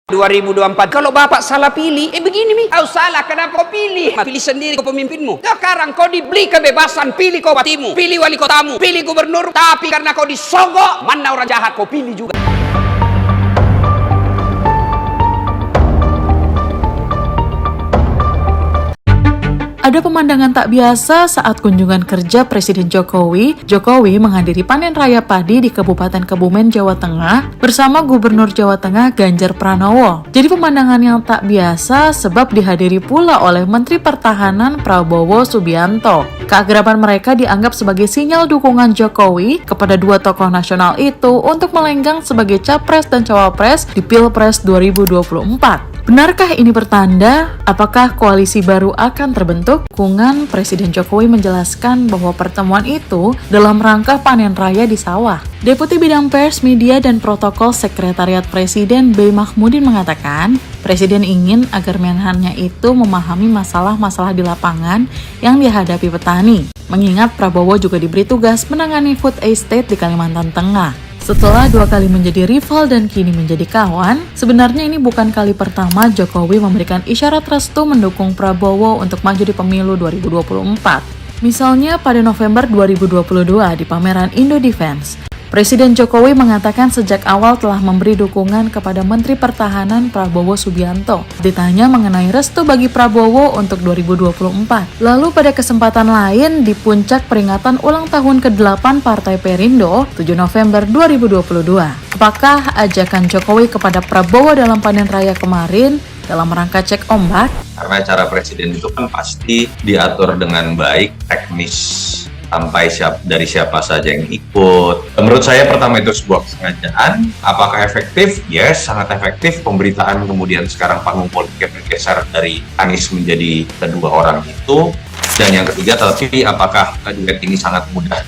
2024 kalau bapak salah pilih, begini mi, kau salah kenapa kau pilih? Pilih sendiri kau pemimpinmu. Sekarang kau diberi kebebasan, pilih kau bupatimu, pilih wali kotamu, pilih gubernur, tapi karena kau disogok, mana orang jahat kau pilih juga. Ada pemandangan tak biasa saat kunjungan kerja Presiden Jokowi. Jokowi menghadiri panen raya padi di Kabupaten Kebumen, Jawa Tengah bersama Gubernur Jawa Tengah Ganjar Pranowo. Jadi pemandangan yang tak biasa sebab dihadiri pula oleh Menteri Pertahanan Prabowo Subianto. Keakraban mereka dianggap sebagai sinyal dukungan Jokowi kepada dua tokoh nasional itu untuk melenggang sebagai capres dan cawapres di Pilpres 2024. Benarkah ini pertanda? Apakah koalisi baru akan terbentuk? Dukungan Presiden Jokowi menjelaskan bahwa pertemuan itu dalam rangka panen raya di sawah. Deputi Bidang Pers, Media, dan Protokol Sekretariat Presiden B. Mahmudin mengatakan, Presiden ingin agar menhannya itu memahami masalah-masalah di lapangan yang dihadapi petani. Mengingat Prabowo juga diberi tugas menangani food estate di Kalimantan Tengah. Setelah 2 kali menjadi rival dan kini menjadi kawan, sebenarnya ini bukan kali pertama Jokowi memberikan isyarat restu mendukung Prabowo untuk maju di pemilu 2024. Misalnya pada November 2022 di pameran Indo Defense, Presiden Jokowi mengatakan sejak awal telah memberi dukungan kepada Menteri Pertahanan Prabowo Subianto. Ditanya mengenai restu bagi Prabowo untuk 2024. Lalu pada kesempatan lain di puncak peringatan ulang tahun ke-8 Partai Perindo 7 November 2022. Apakah ajakan Jokowi kepada Prabowo dalam panen raya kemarin dalam rangka cek ombak? Karena cara presiden itu kan pasti diatur dengan baik, teknis, sampai dari siapa saja yang ikut. Menurut saya pertama itu sebuah kesengajaan. Apakah efektif? Yes, sangat efektif. Pemberitaan kemudian sekarang panggung politiknya bergeser dari Anies menjadi kedua orang itu. Dan yang ketiga, tapi apakah duet ini sangat mudah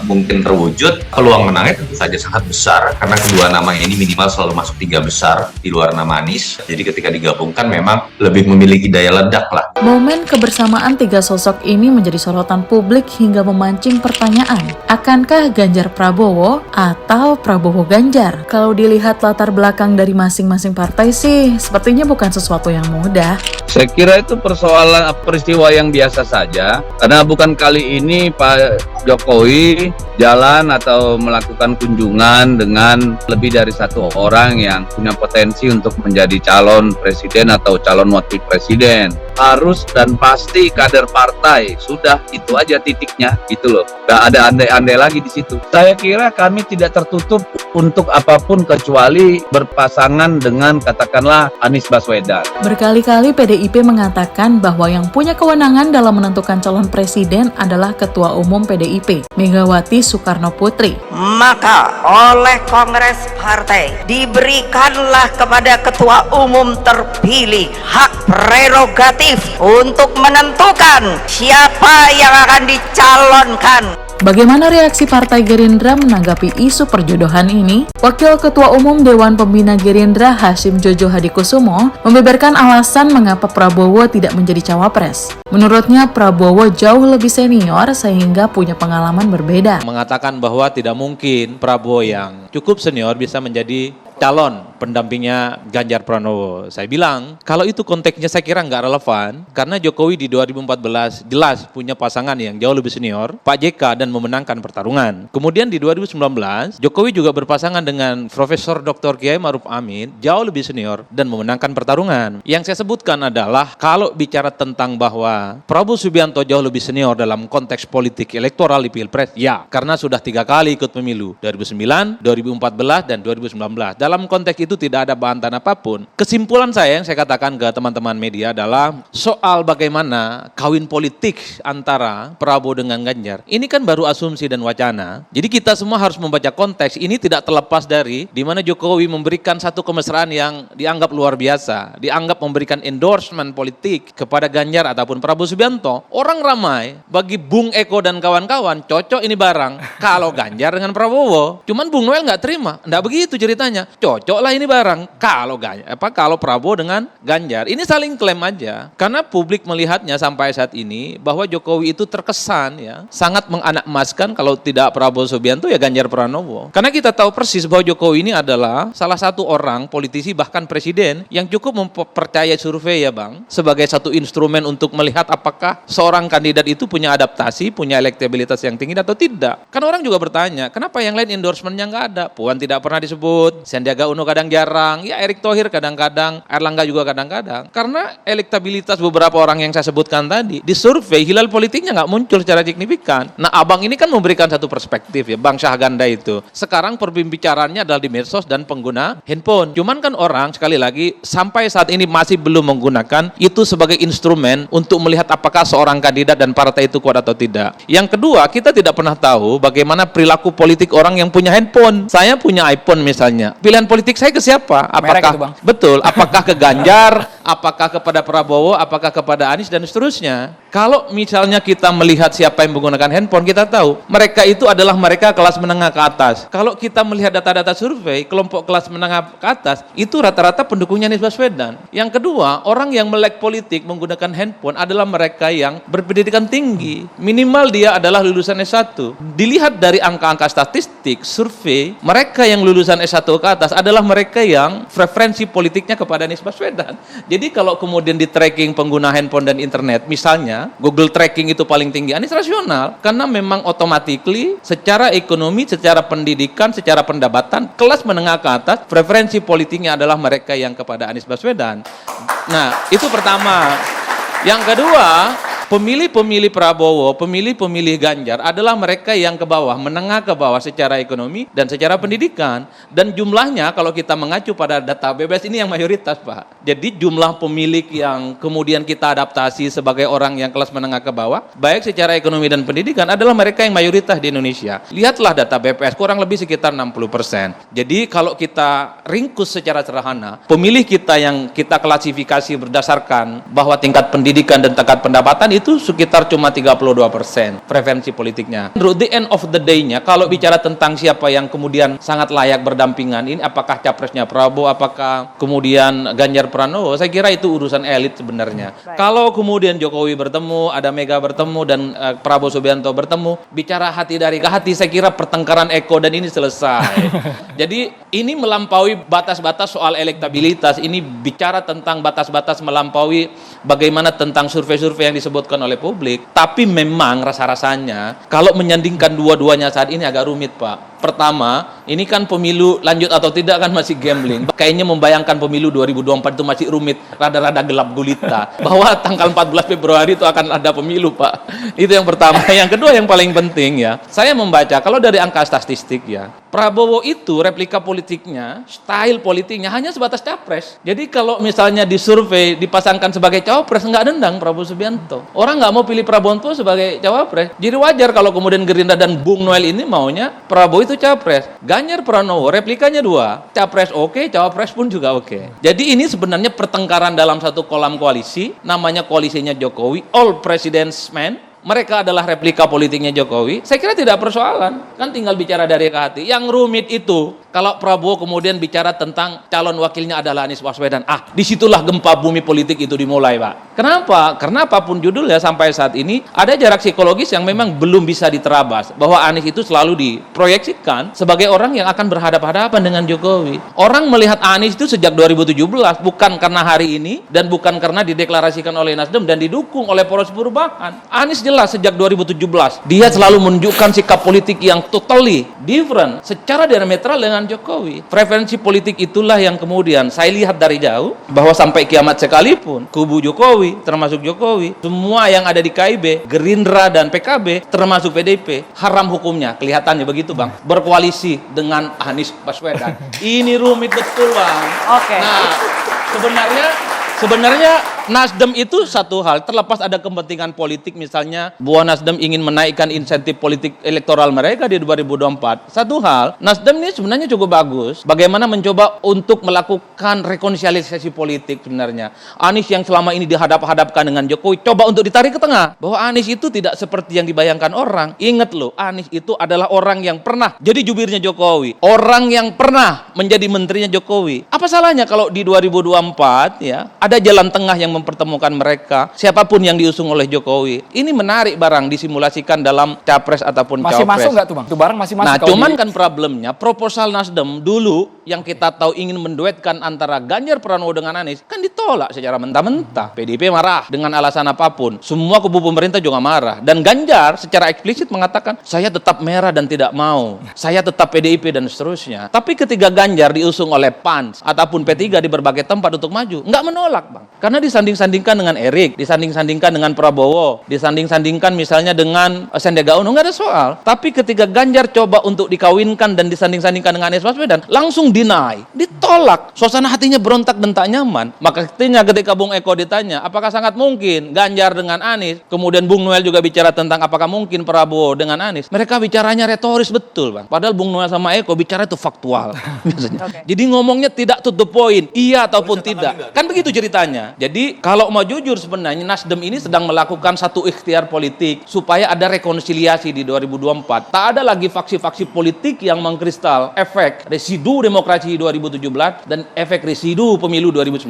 mungkin terwujud? Peluang menangnya tentu saja sangat besar karena kedua nama ini minimal selalu masuk 3 besar di luar nama Anies. Jadi ketika digabungkan memang lebih memiliki daya ledak lah. Momen kebersamaan 3 sosok ini menjadi sorotan publik hingga memancing pertanyaan, akankah Ganjar Prabowo atau Prabowo Ganjar? Kalau dilihat latar belakang dari masing-masing partai sih, sepertinya bukan sesuatu yang mudah. Saya kira itu persoalan peristiwa yang biasa saja, karena bukan kali ini Pak Jokowi jalan atau melakukan kunjungan dengan lebih dari 1 orang yang punya potensi untuk menjadi calon presiden atau calon wakil presiden. Harus dan pasti kader partai, sudah itu aja titiknya gitu loh. Gak ada andai-andai lagi di situ. Saya kira kami tidak tertutup untuk apapun kecuali berpasangan dengan katakanlah Anies Baswedan. Berkali-kali PDIP mengatakan bahwa yang punya kewenangan dalam menentukan calon presiden adalah Ketua Umum PDIP, Megawati Soekarno Putri. Maka oleh Kongres Partai diberikanlah kepada Ketua Umum terpilih hak prerogatif untuk menentukan siapa yang akan dicalonkan. Bagaimana reaksi Partai Gerindra menanggapi isu perjodohan ini? Wakil Ketua Umum Dewan Pembina Gerindra Hasyim Jojo Hadikusumo membeberkan alasan mengapa Prabowo tidak menjadi cawapres. Menurutnya Prabowo jauh lebih senior sehingga punya pengalaman berbeda. Mengatakan bahwa tidak mungkin Prabowo yang cukup senior bisa menjadi calon pendampingnya Ganjar Pranowo. Saya bilang, kalau itu konteksnya saya kira nggak relevan, karena Jokowi di 2014 jelas punya pasangan yang jauh lebih senior, Pak JK, dan memenangkan pertarungan. Kemudian di 2019, Jokowi juga berpasangan dengan Profesor Dr. Kiai Ma'ruf Amin, jauh lebih senior, dan memenangkan pertarungan. Yang saya sebutkan adalah, kalau bicara tentang bahwa Prabowo Subianto jauh lebih senior dalam konteks politik elektoral di Pilpres, ya, karena sudah 3 kali ikut pemilu, 2009, 2014, dan 2019. Dalam konteks itu tidak ada bantahan apapun. Kesimpulan saya yang saya katakan ke teman-teman media adalah soal bagaimana kawin politik antara Prabowo dengan Ganjar. Ini kan baru asumsi dan wacana. Jadi kita semua harus membaca konteks. Ini tidak terlepas dari di mana Jokowi memberikan satu kemesraan yang dianggap luar biasa, dianggap memberikan endorsement politik kepada Ganjar ataupun Prabowo Subianto. Orang ramai bagi Bung Eko dan kawan-kawan cocok ini barang kalau Ganjar dengan Prabowo. Cuman Bung Noel nggak terima. Nggak begitu ceritanya. cocok lah ini barang. Kalau Prabowo dengan Ganjar, ini saling klaim aja. Karena publik melihatnya sampai saat ini bahwa Jokowi itu terkesan ya sangat menganakmaskan kalau tidak Prabowo Subianto ya Ganjar Pranowo. Karena kita tahu persis bahwa Jokowi ini adalah salah satu orang politisi bahkan presiden yang cukup mempercayai survei ya Bang sebagai satu instrumen untuk melihat apakah seorang kandidat itu punya adaptasi, punya elektabilitas yang tinggi atau tidak. Kan orang juga bertanya, kenapa yang lain endorsementnya nggak ada? Puan tidak pernah disebut, Sandiaga Uno kadang jarang, ya Erick Thohir kadang-kadang, Erlangga juga kadang-kadang. Karena elektabilitas beberapa orang yang saya sebutkan tadi, di survei hilal politiknya nggak muncul secara signifikan. Nah abang ini kan memberikan satu perspektif ya, Bang Syahganda itu. Sekarang perbincangannya adalah di medsos dan pengguna handphone. Cuman kan orang sekali lagi sampai saat ini masih belum menggunakan itu sebagai instrumen untuk melihat apakah seorang kandidat dan partai itu kuat atau tidak. Yang kedua, kita tidak pernah tahu bagaimana perilaku politik orang yang punya handphone. Saya punya iPhone misalnya. Pilihan politik saya ke siapa? Apakah itu, Bang. betul? Apakah ke Ganjar? Apakah kepada Prabowo? Apakah kepada Anies dan seterusnya? Kalau misalnya kita melihat siapa yang menggunakan handphone, kita tahu mereka itu adalah mereka kelas menengah ke atas. Kalau kita melihat data-data survei, kelompok kelas menengah ke atas itu rata-rata pendukungnya Anies Baswedan. Yang kedua, orang yang melek politik menggunakan handphone adalah mereka yang berpendidikan tinggi. Minimal dia adalah lulusan S1. Dilihat dari angka-angka statistik, survei, mereka yang lulusan S1 ke atas adalah mereka yang preferensi politiknya kepada Anies Baswedan. Jadi kalau kemudian di tracking pengguna handphone dan internet, misalnya Google tracking itu paling tinggi, Anies rasional. Karena memang automatically secara ekonomi, secara pendidikan, secara pendapatan, kelas menengah ke atas, preferensi politiknya adalah mereka yang kepada Anies Baswedan. Nah, itu pertama. Yang kedua, pemilih-pemilih Prabowo, pemilih-pemilih Ganjar adalah mereka yang ke bawah, menengah ke bawah secara ekonomi dan secara pendidikan. Dan jumlahnya kalau kita mengacu pada data BBS ini yang mayoritas, Pak. Jadi jumlah pemilih yang kemudian kita adaptasi sebagai orang yang kelas menengah ke bawah, baik secara ekonomi dan pendidikan adalah mereka yang mayoritas di Indonesia. Lihatlah data BPS, kurang lebih sekitar 60%. Jadi kalau kita ringkus secara sederhana, pemilih kita yang kita klasifikasi berdasarkan bahwa tingkat pendidikan dan tingkat pendapatan itu sekitar cuma 32% preferensi politiknya. At the end of the day-nya, kalau bicara tentang siapa yang kemudian sangat layak berdampingan, ini apakah capresnya Prabowo, apakah kemudian Ganjar Pranowo, saya kira itu urusan elit sebenarnya. Kalau kemudian Jokowi bertemu, ada Mega bertemu, dan Prabowo Subianto bertemu, bicara hati dari ke hati, saya kira pertengkaran Eko dan ini selesai. Jadi ini melampaui batas-batas soal elektabilitas, ini bicara tentang batas-batas melampaui bagaimana tentang survei-survei yang disebutkan oleh publik. Tapi memang rasa-rasanya kalau menyandingkan dua-duanya saat ini agak rumit, Pak. Pertama, ini kan pemilu lanjut atau tidak kan masih gambling. Kayaknya membayangkan pemilu 2024 itu masih rumit, rada-rada gelap gulita. Bahwa tanggal 14 Februari itu akan ada pemilu, Pak. Itu yang pertama. Yang kedua yang paling penting ya, saya membaca kalau dari angka statistik ya, Prabowo itu replika politiknya, style politiknya hanya sebatas capres. Jadi kalau misalnya di survei dipasangkan sebagai cawapres, nggak dendang Prabowo Subianto. Orang nggak mau pilih Prabowo sebagai cawapres. Jadi wajar kalau kemudian Gerindra dan Bung Noel ini maunya Prabowo itu capres. Ganjar Pranowo replikanya dua, capres oke, cawapres pun juga oke. Jadi ini sebenarnya pertengkaran dalam satu kolam koalisi, namanya koalisinya Jokowi, all president's men. Mereka adalah replika politiknya Jokowi. Saya kira tidak persoalan, kan tinggal bicara dari ke hati. Yang rumit itu kalau Prabowo kemudian bicara tentang calon wakilnya adalah Anies Baswedan. Disitulah gempa bumi politik itu dimulai, Pak. Kenapa? Karena apapun judulnya sampai saat ini ada jarak psikologis yang memang belum bisa diterabas. Bahwa Anies itu selalu diproyeksikan sebagai orang yang akan berhadapan-hadapan dengan Jokowi. Orang melihat Anies itu sejak 2017, bukan karena hari ini dan bukan karena dideklarasikan oleh Nasdem dan didukung oleh Poros Perubahan. Anies jelas sejak 2017 dia selalu menunjukkan sikap politik yang totally different, secara diametral dengan Jokowi. Preferensi politik itulah yang kemudian saya lihat dari jauh bahwa sampai kiamat sekalipun kubu Jokowi, termasuk Jokowi, semua yang ada di KIB, Gerindra dan PKB, termasuk PDIP, haram hukumnya, kelihatannya begitu, Bang, berkoalisi dengan Anies Baswedan. Ini rumit betul, Bang. Oke. Nah, sebenarnya Nasdem itu satu hal, terlepas ada kepentingan politik misalnya bahwa Nasdem ingin menaikkan insentif politik elektoral mereka di 2024. Satu hal, Nasdem ini sebenarnya cukup bagus. Bagaimana mencoba untuk melakukan rekonsiliasi politik sebenarnya. Anies yang selama ini dihadap-hadapkan dengan Jokowi, coba untuk ditarik ke tengah. Bahwa Anies itu tidak seperti yang dibayangkan orang. Ingat loh, Anies itu adalah orang yang pernah jadi jubirnya Jokowi. Orang yang pernah menjadi menterinya Jokowi. Apa salahnya kalau di 2024 ya ada jalan tengah yang mempertemukan mereka, siapapun yang diusung oleh Jokowi. Ini menarik barang disimulasikan dalam capres ataupun Masih cawapres. masuk nggak tuh Bang? Itu barang masih masuk. Nah, kalau cuman di- kan problemnya proposal Nasdem dulu yang kita tahu ingin menduetkan antara Ganjar Pranowo dengan Anies kan ditolak secara mentah-mentah. PDIP marah dengan alasan apapun. Semua kubu pemerintah juga marah. Dan Ganjar secara eksplisit mengatakan, saya tetap merah dan tidak mau. Saya tetap PDIP dan seterusnya. Tapi ketika Ganjar diusung oleh PAN ataupun P3 di berbagai tempat untuk maju, nggak menolak, Bang. Karena disanding-sandingkan dengan Erik, disanding-sandingkan dengan Prabowo, disanding-sandingkan misalnya dengan Sandiaga Uno, nggak ada soal. Tapi ketika Ganjar coba untuk dikawinkan dan disanding-sandingkan dengan Anies Baswedan, langsung deny, ditolak. Suasana hatinya berontak dan tak nyaman. Maka ketika Bung Eko ditanya, apakah sangat mungkin Ganjar dengan Anies, kemudian Bung Noel juga bicara tentang apakah mungkin Prabowo dengan Anies, mereka bicaranya retoris betul, Bang. Padahal Bung Noel sama Eko bicara itu faktual. Biasanya. Jadi ngomongnya tidak to the point, iya ataupun tidak. Kan begitu ceritanya. Jadi kalau mau jujur sebenarnya Nasdem ini sedang melakukan satu ikhtiar politik supaya ada rekonsiliasi di 2024. Tak ada lagi faksi-faksi politik yang mengkristal efek residu demokrasi 2017 dan efek residu pemilu 2019.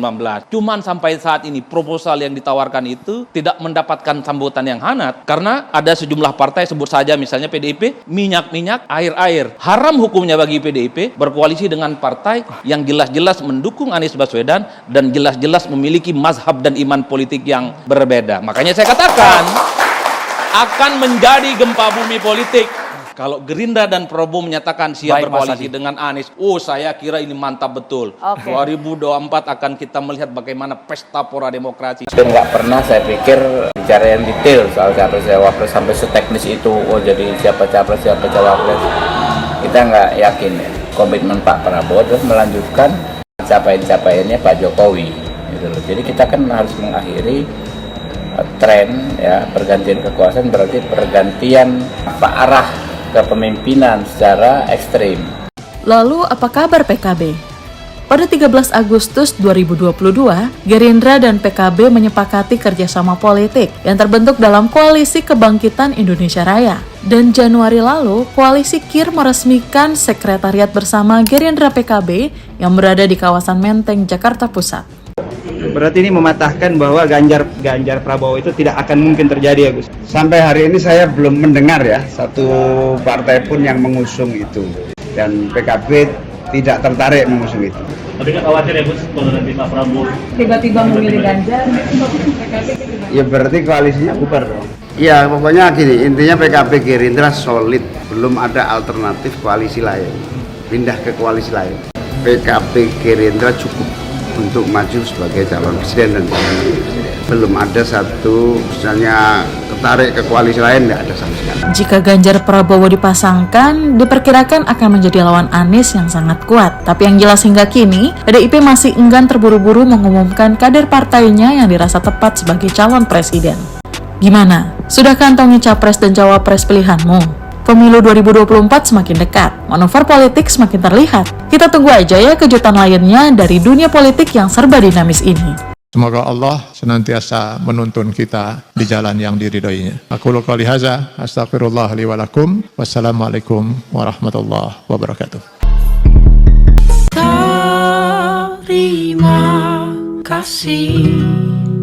Cuman sampai saat ini proposal yang ditawarkan itu tidak mendapatkan sambutan yang hangat karena ada sejumlah partai, sebut saja misalnya PDIP, minyak-minyak, air-air. Haram hukumnya bagi PDIP berkoalisi dengan partai yang jelas-jelas mendukung Anies Baswedan dan jelas-jelas memiliki mazhab dan iman politik yang berbeda. Makanya saya katakan akan menjadi gempa bumi politik kalau Gerindra dan Prabowo menyatakan siap Baik, Mas berkoalisi Adi. dengan Anies. Oh, saya kira ini mantap betul. 2024 akan kita melihat bagaimana pesta pora demokrasi. Dan nggak pernah saya pikir bicara yang detail soal capres cawapres sampai seteknis itu. Oh, jadi siapa capres siapa cawapres, kita nggak yakin ya. Komitmen Pak Prabowo terus melanjutkan capaian-capaiannya Pak Jokowi gitu loh. Jadi kita kan harus mengakhiri tren ya pergantian kekuasaan, berarti pergantian arah kepemimpinan secara ekstrim. Lalu apa kabar PKB? Pada 13 Agustus 2022, Gerindra dan PKB menyepakati kerjasama politik yang terbentuk dalam Koalisi Kebangkitan Indonesia Raya. Dan Januari lalu, Koalisi KIR meresmikan sekretariat bersama Gerindra PKB yang berada di kawasan Menteng, Jakarta Pusat. Berarti ini mematahkan bahwa Ganjar Prabowo itu tidak akan mungkin terjadi, Agus. Sampai hari ini saya belum mendengar ya satu partai pun yang mengusung itu, dan PKB tidak tertarik mengusung itu. Tapi nggak khawatir ya Gus kalau nanti Pak Prabowo Tiba-tiba memilih Ganjar, Ya berarti koalisinya bubar dong. Ya pokoknya gini, intinya PKB Gerindra solid, belum ada alternatif koalisi lain, pindah ke koalisi lain. PKB Gerindra cukup untuk maju sebagai calon presiden dan calon wakil presiden. Belum ada satu misalnya tertarik ke koalisi lain, tidak ada sama sekali. Jika Ganjar Prabowo dipasangkan, diperkirakan akan menjadi lawan Anies yang sangat kuat. Tapi yang jelas hingga kini, PDIP masih enggan terburu-buru mengumumkan kader partainya yang dirasa tepat sebagai calon presiden. Gimana? Sudah kantongi capres dan cawapres pilihanmu? Pemilu 2024 semakin dekat, manuver politik semakin terlihat. Kita tunggu aja ya kejutan lainnya dari dunia politik yang serba dinamis ini. Semoga Allah senantiasa menuntun kita di jalan yang diridhoinya. Aku qouli hadza, astaghfirullah li wa lakum. Wassalamualaikum warahmatullahi wabarakatuh. Terima kasih.